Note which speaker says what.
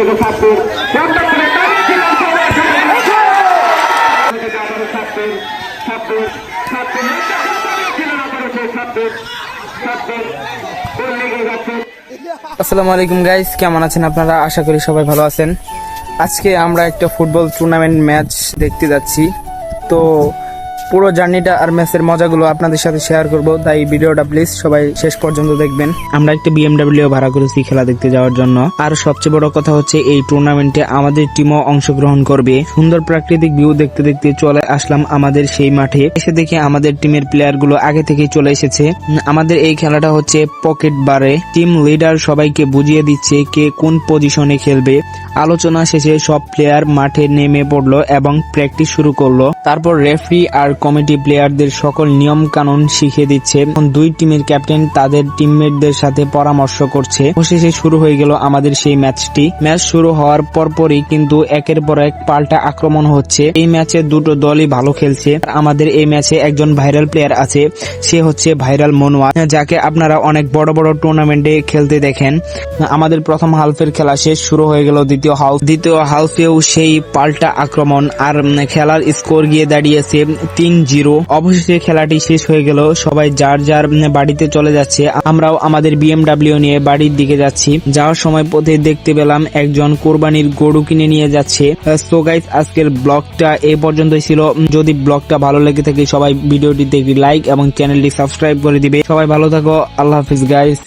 Speaker 1: আসসালামু আলাইকুম গাইস, কেমন আছেন আপনারা? আশা করি সবাই ভালো আছেন। আজকে আমরা একটা ফুটবল টুর্নামেন্ট ম্যাচ দেখতে যাচ্ছি। তো পুরো জার্নিটা আর ম্যাচের মজাগুলো আপনাদের সাথে শেয়ার করব, তাই ভিডিওটা প্লিজ সবাই শেষ পর্যন্ত দেখবেন। আমরা একটা BMW ভাড়া করেছি খেলা দেখতে যাওয়ার জন্য। আর সবচেয়ে বড় কথা হচ্ছে এই টুর্নামেন্টে আমাদের টিমও অংশগ্রহণ করবে। সুন্দর প্রাকৃতিক ভিউ দেখতে দেখতে চলে আসলাম আমাদের সেই মাঠে। এসে দেখে আমাদের টিমের প্লেয়ার গুলো আগে থেকেই চলে এসেছে। আমাদের এই খেলাটা হচ্ছে পকেট বারে। টিম লিডার সবাইকে বুঝিয়ে দিচ্ছে কে কোন পজিশনে খেলবে। আলোচনা শেষে সব প্লেয়ার মাঠে নেমে পড়লো এবং প্র্যাকটিস শুরু করলো। তারপর রেফারি আর কমিটি প্লেয়ারদের সকল নিয়ম কানুন শিখিয়ে দিচ্ছে। দুই টিমের ক্যাপ্টেন তাদের টিমমেটদের সাথে পরামর্শ করছে। অবশেষে শুরু হয়ে গেল আমাদের সেই ম্যাচটি। ম্যাচ শুরু হওয়ার পরপরই কিন্তু একের পর এক পাল্টা আক্রমণ হচ্ছে। এই ম্যাচে দুটো দলই ভালো খেলছে। আমাদের এই ম্যাচে একজন ভাইরাল প্লেয়ার আছে, সে হচ্ছে ভাইরাল মনোয়ার, যাকে আপনারা অনেক বড় বড় টুর্নামেন্টে খেলতে দেখেন। আমাদের প্রথম হাফের খেলা শেষ, শুরু হয়ে গেল দ্বিতীয় হাফেও সেই পাল্টা আক্রমণ আর খেলার স্কোর গিয়ে দাঁড়িয়েছে 3-0। অবশেষে খেলাটি শেষ হয়ে গেল, সবাই যার যার বাড়িতে চলে যাচ্ছে। আমরাও আমাদের BMW নিয়ে বাড়ির দিকে যাচ্ছি। যাওয়ার সময় পথে দেখতে পেলাম একজন কোরবানির গরু কিনে নিয়ে যাচ্ছে। সো গাইস, আজকের ব্লগটা এই পর্যন্তই ছিল। যদি ব্লগটা ভালো লেগে থাকে সবাই ভিডিওটিতে একটি লাইক এবং চ্যানেলটি সাবস্ক্রাইব করে দিবে। সবাই ভালো থাকো, আল্লাহ হাফিজ গাইস।